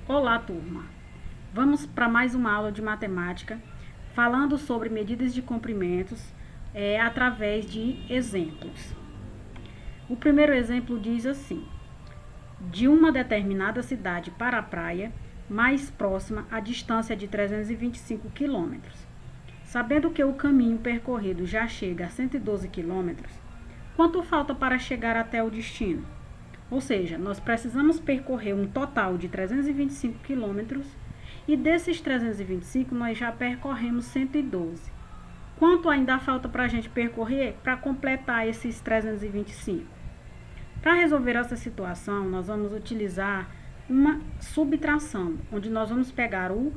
Olá, turma! Vamos para mais uma aula de matemática, falando sobre medidas de comprimentos através de exemplos. O primeiro exemplo diz assim: de uma determinada cidade para a praia mais próxima, a distância é de 325 quilômetros. Sabendo que o caminho percorrido já chega a 112 quilômetros, quanto falta para chegar até o destino? Ou seja, nós precisamos percorrer um total de 325 quilômetros e desses 325 nós já percorremos 112. Quanto ainda falta para a gente percorrer para completar esses 325? Para resolver essa situação, nós vamos utilizar uma subtração, onde nós vamos pegar o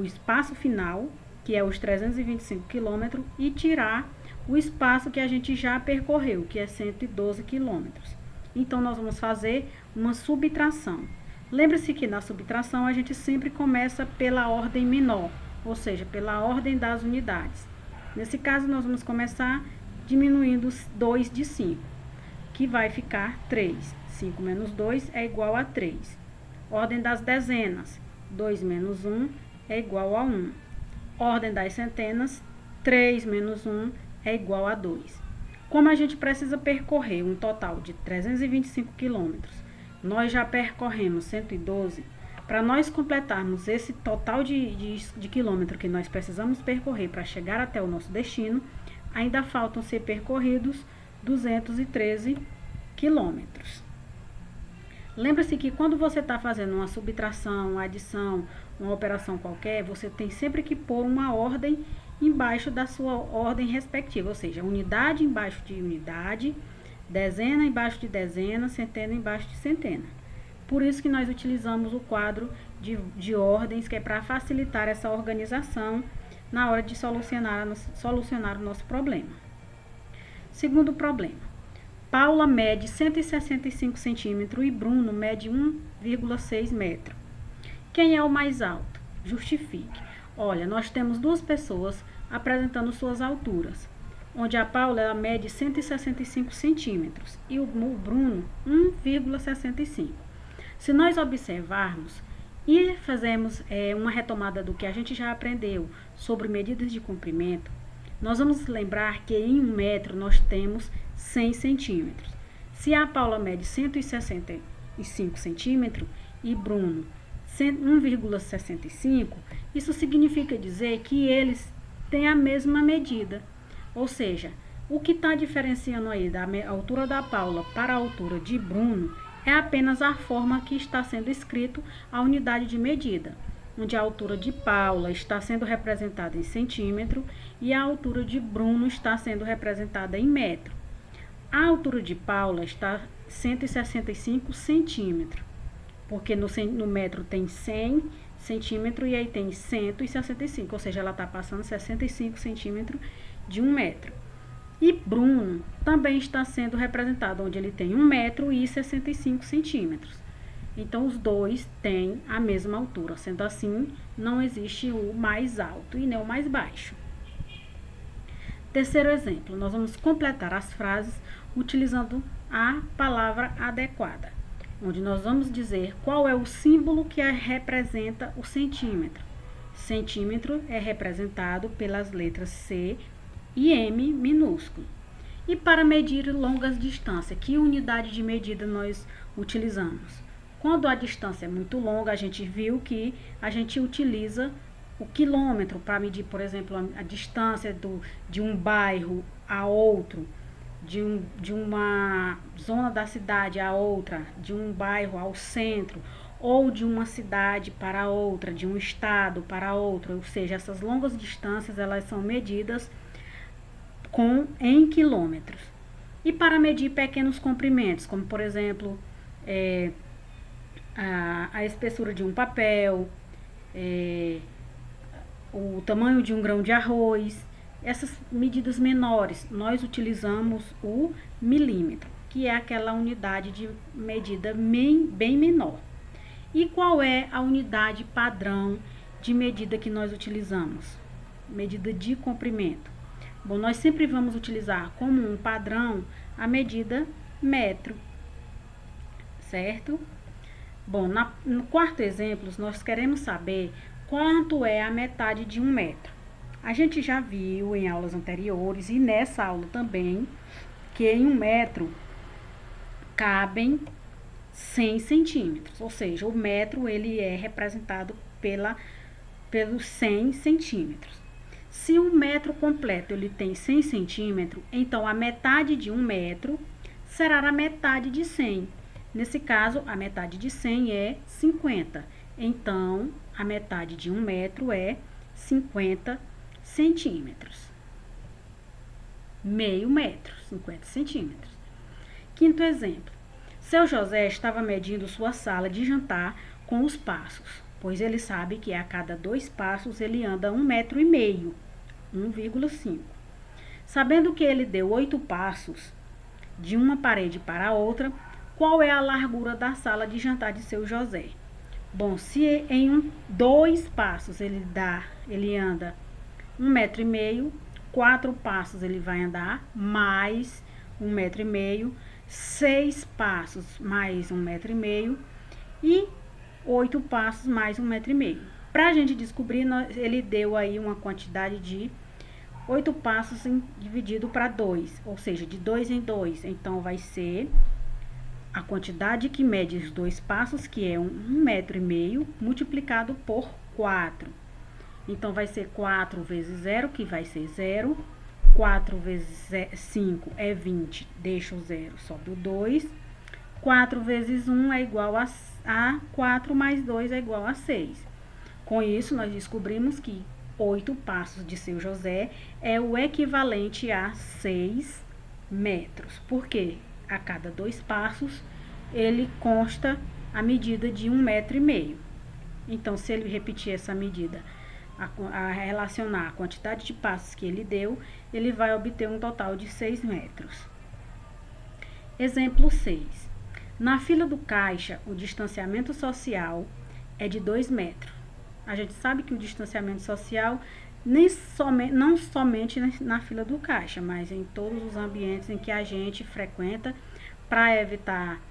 espaço final, que é os 325 quilômetros, e tirar o espaço que a gente já percorreu, que é 112 quilômetros. Então, nós vamos fazer uma subtração. Lembre-se que na subtração a gente sempre começa pela ordem menor, ou seja, pela ordem das unidades. Nesse caso, nós vamos começar diminuindo 2 de 5, que vai ficar 3. 5 menos 2 é igual a 3. Ordem das dezenas, 2 menos 1 é igual a 1. Ordem das centenas, 3 menos 1 é igual a 2. Como a gente precisa percorrer um total de 325 quilômetros, nós já percorremos 112, para nós completarmos esse total de quilômetro que nós precisamos percorrer para chegar até o nosso destino, ainda faltam ser percorridos 213 quilômetros. Lembra-se que quando você está fazendo uma subtração, uma adição, uma operação qualquer, você tem sempre que pôr uma ordem embaixo da sua ordem respectiva, ou seja, unidade embaixo de unidade, dezena embaixo de dezena, centena embaixo de centena. Por isso que nós utilizamos o quadro de ordens, que é para facilitar essa organização na hora de solucionar o nosso problema. Segundo problema. Paula mede 165 centímetros e Bruno mede 1,6 metro. Quem é o mais alto? Justifique. Olha, nós temos duas pessoas apresentando suas alturas, onde a Paula ela mede 165 centímetros e o Bruno 1,65. Se nós observarmos e fazermos uma retomada do que a gente já aprendeu sobre medidas de comprimento, nós vamos lembrar que em 1 metro nós temos 100 centímetros. Se a Paula mede 165 centímetros e Bruno 1,65, isso significa dizer que eles têm a mesma medida. Ou seja, o que está diferenciando aí da altura da Paula para a altura de Bruno é apenas a forma que está sendo escrito a unidade de medida, onde a altura de Paula está sendo representada em centímetro e a altura de Bruno está sendo representada em metro. A altura de Paula está 165 centímetros, porque no metro tem 100 centímetros e aí tem 165, ou seja, ela está passando 65 centímetros de 1 metro. E Bruno também está sendo representado, onde ele tem 1 metro e 65 centímetros. Então, os dois têm a mesma altura, sendo assim, não existe o mais alto e nem o mais baixo. Terceiro exemplo, nós vamos completar as frases utilizando a palavra adequada, onde nós vamos dizer qual é o símbolo que representa o centímetro. Centímetro é representado pelas letras C e M minúsculo. E para medir longas distâncias, que unidade de medida nós utilizamos? Quando a distância é muito longa, a gente viu que a gente utiliza o quilômetro para medir, por exemplo, a distância de um bairro a outro, de uma zona da cidade a outra, de um bairro ao centro, ou de uma cidade para outra, de um estado para outro. Ou seja, essas longas distâncias elas são medidas em quilômetros. E para medir pequenos comprimentos, como por exemplo a espessura de um papel, o tamanho de um grão de arroz, essas medidas menores, nós utilizamos o milímetro, que é aquela unidade de medida bem menor. E qual é a unidade padrão de medida que nós utilizamos? Medida de comprimento. Bom, nós sempre vamos utilizar como um padrão a medida metro, certo? Bom, no quarto exemplo, nós queremos saber quanto é a metade de 1 metro. A gente já viu em aulas anteriores e nessa aula também que em 1 metro cabem 100 centímetros, ou seja, o metro ele é representado pelos 100 centímetros. Se um metro completo ele tem 100 centímetros, então a metade de 1 metro será a metade de 100. Nesse caso, a metade de 100 é 50. Então, a metade de 1 metro é 50 centímetros. Meio metro, 50 centímetros. Quinto exemplo. Seu José estava medindo sua sala de jantar com os passos, pois ele sabe que a cada 2 passos ele anda 1,5 metro, 1,5. Sabendo que ele deu 8 passos de uma parede para a outra, qual é a largura da sala de jantar de seu José? Bom, se em 2 passos ele anda 1,5 metro, 4 passos ele vai andar mais 1,5 metro, 6 passos mais 1,5 metro e 8 passos mais 1,5 metro. Para a gente descobrir, ele deu aí uma quantidade de 8 passos dividido para 2, ou seja, de 2 em 2. Então, vai ser a quantidade que mede os 2 passos, que é 1,5 metro, multiplicado por 4. Então, vai ser 4 vezes 0, que vai ser 0. 4 vezes 5 é 20, deixa o 0, sobe o 2. 4 vezes 1 é igual a 4, mais 2 é igual a 6. Com isso, nós descobrimos que 8 passos de seu José é o equivalente a 6 metros. Por quê? A cada 2 passos, ele consta a medida de 1,5 metro. Então, se ele repetir essa medida, a relacionar a quantidade de passos que ele deu, ele vai obter um total de 6 metros. Exemplo 6. Na fila do caixa, o distanciamento social é de 2 metros. A gente sabe que o distanciamento social não somente na fila do caixa, mas em todos os ambientes em que a gente frequenta para evitar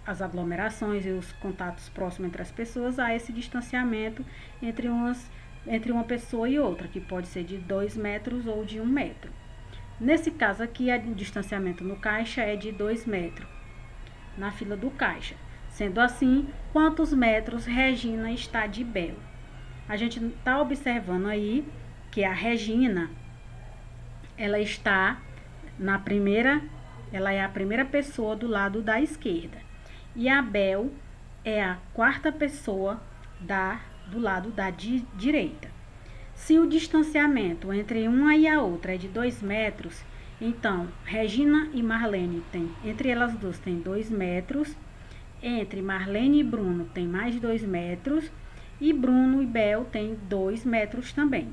as aglomerações e os contatos próximos entre as pessoas, há esse distanciamento entre uma pessoa e outra, que pode ser de 2 metros ou de 1 metro. Nesse caso aqui, o distanciamento no caixa é de 2 metros, na fila do caixa. Sendo assim, quantos metros Regina está de Bel? A gente está observando aí que a Regina, ela está ela é a primeira pessoa do lado da esquerda. E a Bel é a quarta pessoa do lado da direita. Se o distanciamento entre uma e a outra é de 2 metros, então Regina e Marlene entre elas duas tem 2 metros, entre Marlene e Bruno tem mais 2 metros, e Bruno e Bel tem 2 metros também.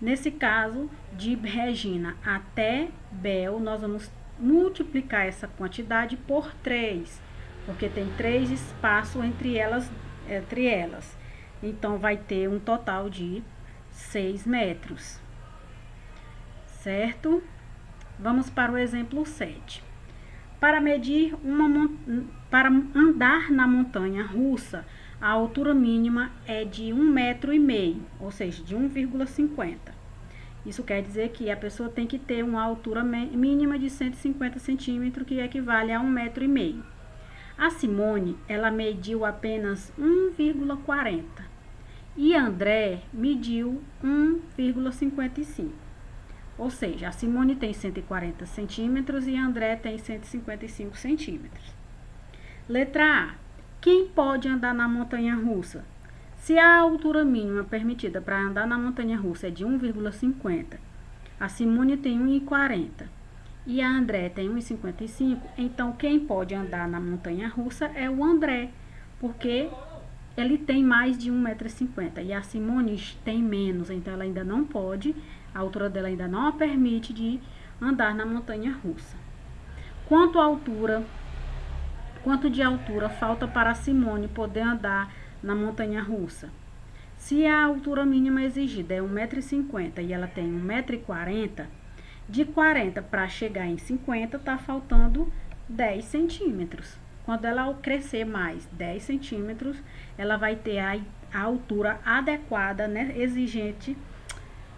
Nesse caso, de Regina até Bel, nós vamos multiplicar essa quantidade por 3. Porque tem 3 espaços entre elas. Então, vai ter um total de 6 metros. Certo? Vamos para o exemplo 7. Para andar na montanha russa, a altura mínima é de 1,5 metro, ou seja, de 1,50. Isso quer dizer que a pessoa tem que ter uma altura mínima de 150 centímetros, que equivale a 1,5 metro. A Simone, ela mediu apenas 1,40 e André mediu 1,55. Ou seja, a Simone tem 140 centímetros e André tem 155 centímetros. Letra A. Quem pode andar na montanha-russa? Se a altura mínima permitida para andar na montanha-russa é de 1,50, a Simone tem 1,40. E a André tem 1,55, então quem pode andar na montanha-russa é o André, porque ele tem mais de 1,50 m e a Simone tem menos, então ela ainda não pode, a altura dela ainda não a permite de andar na montanha-russa. Quanto de altura falta para a Simone poder andar na montanha-russa? Se a altura mínima exigida é 1,50 m e ela tem 1,40 m, de 40 para chegar em 50 está faltando 10 centímetros. Quando ela crescer mais 10 centímetros, ela vai ter a altura adequada, né, exigente,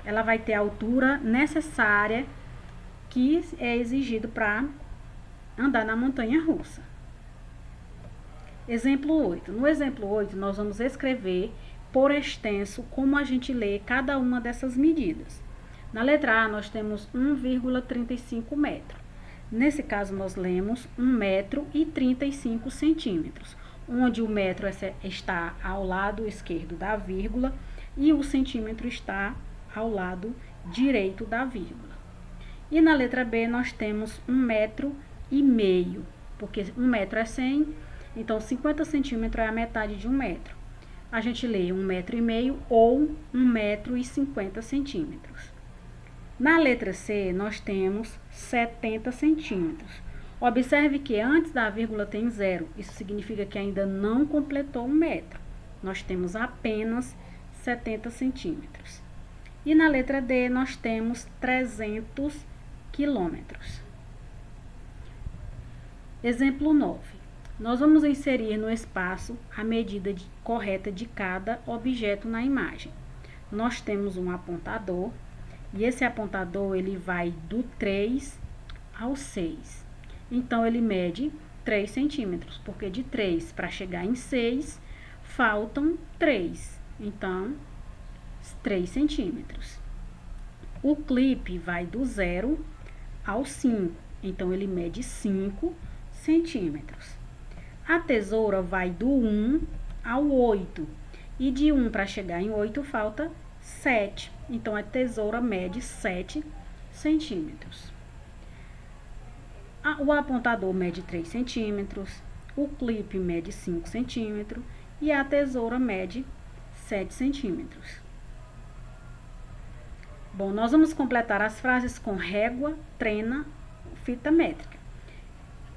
ela vai ter a altura necessária que é exigido para andar na montanha russa. Exemplo 8. No exemplo 8, nós vamos escrever por extenso como a gente lê cada uma dessas medidas. Na letra A, nós temos 1,35 metro. Nesse caso, nós lemos 1 metro e 35 centímetros, onde o metro está ao lado esquerdo da vírgula e o centímetro está ao lado direito da vírgula. E na letra B, nós temos 1 metro e meio, porque 1 metro é 100, então 50 centímetros é a metade de 1 metro. A gente lê 1 metro e meio ou 1 metro e 50 centímetros. Na letra C, nós temos 70 centímetros. Observe que antes da vírgula tem 0. Isso significa que ainda não completou 1 metro. Nós temos apenas 70 centímetros. E na letra D, nós temos 300 quilômetros. Exemplo 9. Nós vamos inserir no espaço a medida correta de cada objeto na imagem. Nós temos um apontador. E esse apontador, ele vai do 3 ao 6. Então, ele mede 3 centímetros, porque de 3 para chegar em 6, faltam 3. Então, 3 centímetros. O clipe vai do 0 ao 5. Então, ele mede 5 centímetros. A tesoura vai do 1 ao 8. E de 1 para chegar em 8, falta 7. Então, a tesoura mede 7 centímetros. O apontador mede 3 centímetros, o clipe mede 5 centímetros e a tesoura mede 7 centímetros. Bom, nós vamos completar as frases com régua, trena, fita métrica.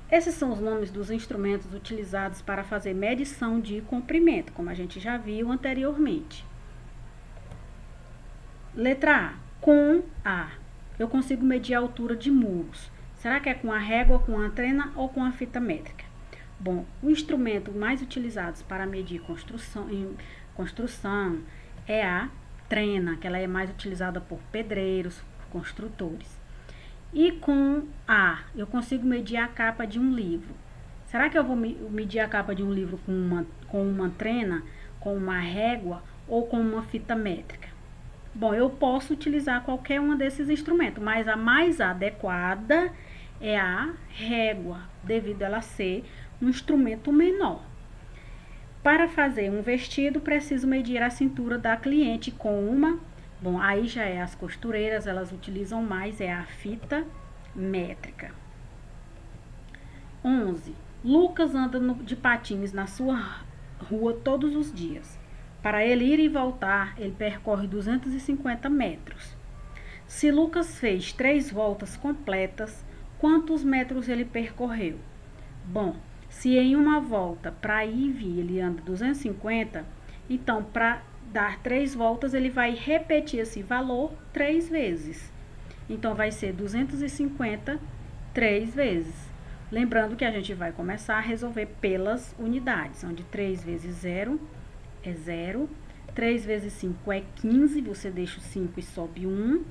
Esses são os nomes dos instrumentos utilizados para fazer medição de comprimento, como a gente já viu anteriormente. Letra A. Com A, eu consigo medir a altura de muros. Será que é com a régua, com a trena ou com a fita métrica? Bom, o instrumento mais utilizado para medir construção é a trena, que ela é mais utilizada por pedreiros, construtores. E com A, eu consigo medir a capa de um livro. Será que eu vou medir a capa de um livro com uma trena, com uma régua ou com uma fita métrica? Bom, eu posso utilizar qualquer um desses instrumentos, mas a mais adequada é a régua, devido a ela ser um instrumento menor. Para fazer um vestido, preciso medir a cintura da cliente com uma... Bom, aí já é as costureiras, elas utilizam mais, é a fita métrica. 11. Lucas anda de patins na sua rua todos os dias. Para ele ir e voltar, ele percorre 250 metros. Se Lucas fez 3 voltas completas, quantos metros ele percorreu? Bom, se em uma volta para ir e vir ele anda 250, então para dar 3 voltas ele vai repetir esse valor 3 vezes. Então vai ser 250 3 vezes. Lembrando que a gente vai começar a resolver pelas unidades, onde 3 vezes 0 é 0, 3 vezes 5 é 15, você deixa o 5 e sobe 1,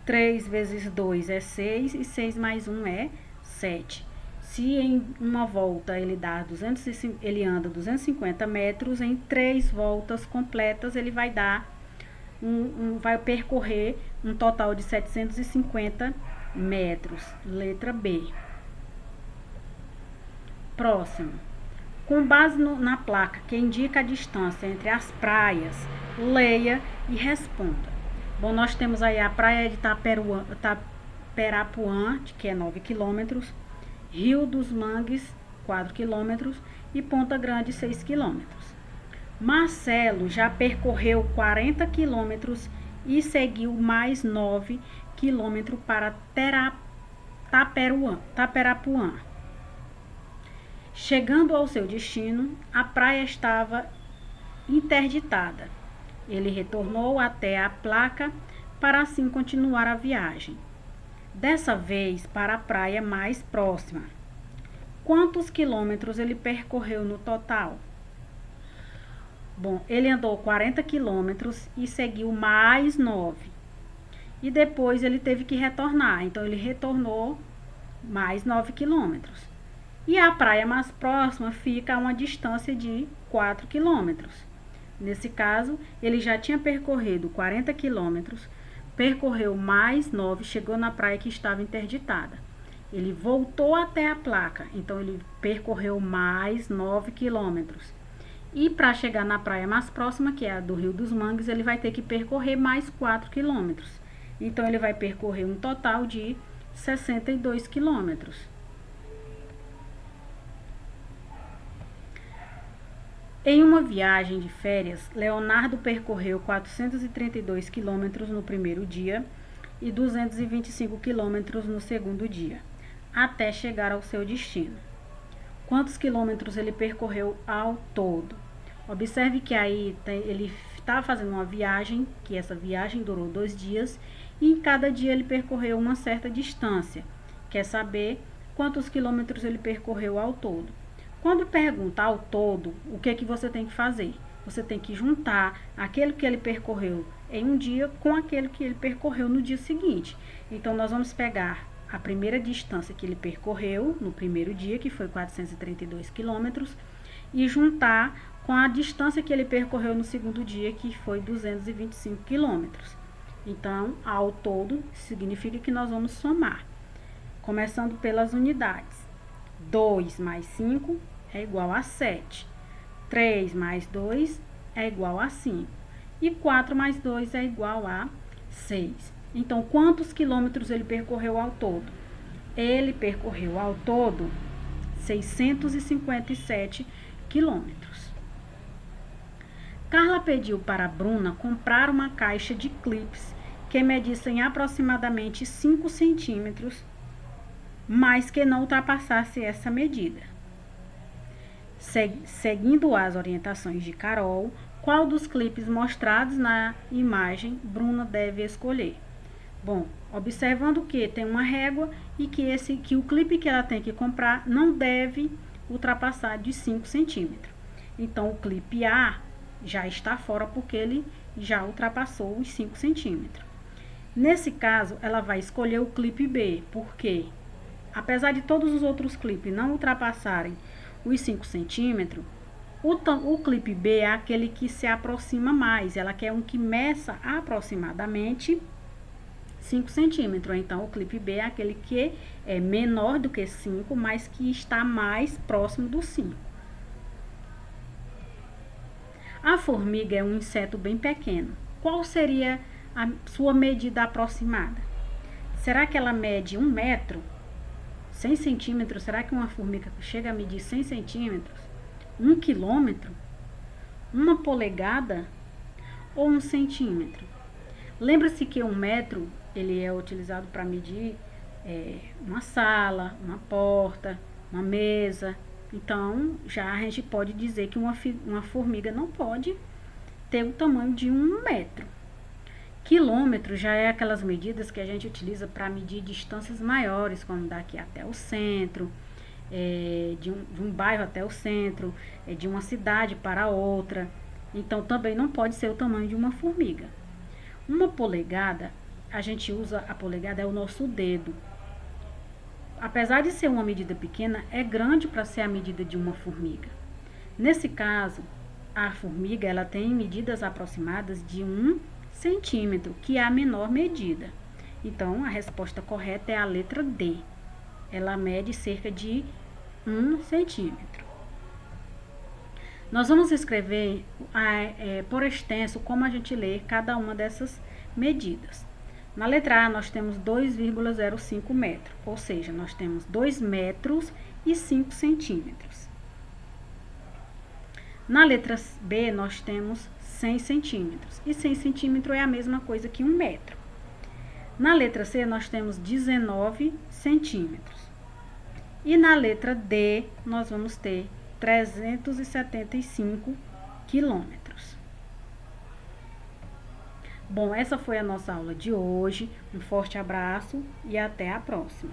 3 vezes 2 é 6 e 6 mais 1 é 7. Se em uma volta ele anda 250 metros, em 3 voltas completas ele vai dar vai percorrer um total de 750 metros. Letra B. Próximo. Com base na placa que indica a distância entre as praias, leia e responda. Bom, nós temos aí a praia de Taperapuã, que é 9 quilômetros, Rio dos Mangues, 4 quilômetros e Ponta Grande, 6 quilômetros. Marcelo já percorreu 40 quilômetros e seguiu mais 9 quilômetros para Taperapuã. Chegando ao seu destino, a praia estava interditada. Ele retornou até a placa para assim continuar a viagem. Dessa vez para a praia mais próxima. Quantos quilômetros ele percorreu no total? Bom, ele andou 40 quilômetros e seguiu mais 9. E depois ele teve que retornar, então ele retornou mais 9 quilômetros. E a praia mais próxima fica a uma distância de 4 quilômetros. Nesse caso, ele já tinha percorrido 40 quilômetros, percorreu mais 9, chegou na praia que estava interditada. Ele voltou até a placa, então ele percorreu mais 9 quilômetros. E para chegar na praia mais próxima, que é a do Rio dos Mangues, ele vai ter que percorrer mais 4 quilômetros. Então, ele vai percorrer um total de 62 quilômetros. Em uma viagem de férias, Leonardo percorreu 432 quilômetros no primeiro dia e 225 quilômetros no segundo dia, até chegar ao seu destino. Quantos quilômetros ele percorreu ao todo? Observe que aí ele estava fazendo uma viagem, que essa viagem durou 2 dias, e em cada dia ele percorreu uma certa distância. Quer saber quantos quilômetros ele percorreu ao todo? Quando pergunta ao todo, o que é que você tem que fazer? Você tem que juntar aquele que ele percorreu em um dia com aquele que ele percorreu no dia seguinte. Então, nós vamos pegar a primeira distância que ele percorreu no primeiro dia, que foi 432 quilômetros, e juntar com a distância que ele percorreu no segundo dia, que foi 225 quilômetros. Então, ao todo, significa que nós vamos somar. Começando pelas unidades. 2 mais 5 é igual a 7. 3 mais 2 é igual a 5. E 4 mais 2 é igual a 6. Então, quantos quilômetros ele percorreu ao todo? Ele percorreu ao todo 657 quilômetros. Carla pediu para Bruna comprar uma caixa de clipes que medissem aproximadamente 5 centímetros, mas que não ultrapassasse essa medida. Seguindo as orientações de Carol, qual dos clipes mostrados na imagem Bruna deve escolher? Bom, observando que tem uma régua e que o clipe que ela tem que comprar não deve ultrapassar de 5 centímetros. Então, o clipe A já está fora porque ele já ultrapassou os 5 centímetros. Nesse caso, ela vai escolher o clipe B, porque apesar de todos os outros clipes não ultrapassarem os 5 centímetros, o clipe B é aquele que se aproxima mais. Ela quer um que meça aproximadamente 5 centímetros. Então, o clipe B é aquele que é menor do que 5, mas que está mais próximo do 5. A formiga é um inseto bem pequeno. Qual seria a sua medida aproximada? Será que ela mede 1 metro? 100 centímetros? Será que uma formiga chega a medir 100 centímetros? 1 quilômetro? 1 polegada? Ou 1 centímetro? Lembra-se que 1 metro ele é utilizado para medir uma sala, uma porta, uma mesa. Então, já a gente pode dizer que uma formiga não pode ter o tamanho de 1 metro. Quilômetro já é aquelas medidas que a gente utiliza para medir distâncias maiores, como daqui até o centro, de um bairro até o centro, de uma cidade para outra. Então, também não pode ser o tamanho de uma formiga. Uma polegada, a gente usa a polegada, é o nosso dedo. Apesar de ser uma medida pequena, é grande para ser a medida de uma formiga. Nesse caso, a formiga ela tem medidas aproximadas de 1 centímetro, que é a menor medida. Então, a resposta correta é a letra D. Ela mede cerca de 1 centímetro. Nós vamos escrever por extenso como a gente lê cada uma dessas medidas. Na letra A, nós temos 2,05 metros, ou seja, nós temos 2 metros e 5 centímetros. Na letra B, nós temos 100 centímetros, e 100 centímetros é a mesma coisa que 1 metro. Na letra C, nós temos 19 centímetros. E na letra D, nós vamos ter 375 quilômetros. Bom, essa foi a nossa aula de hoje. Um forte abraço e até a próxima.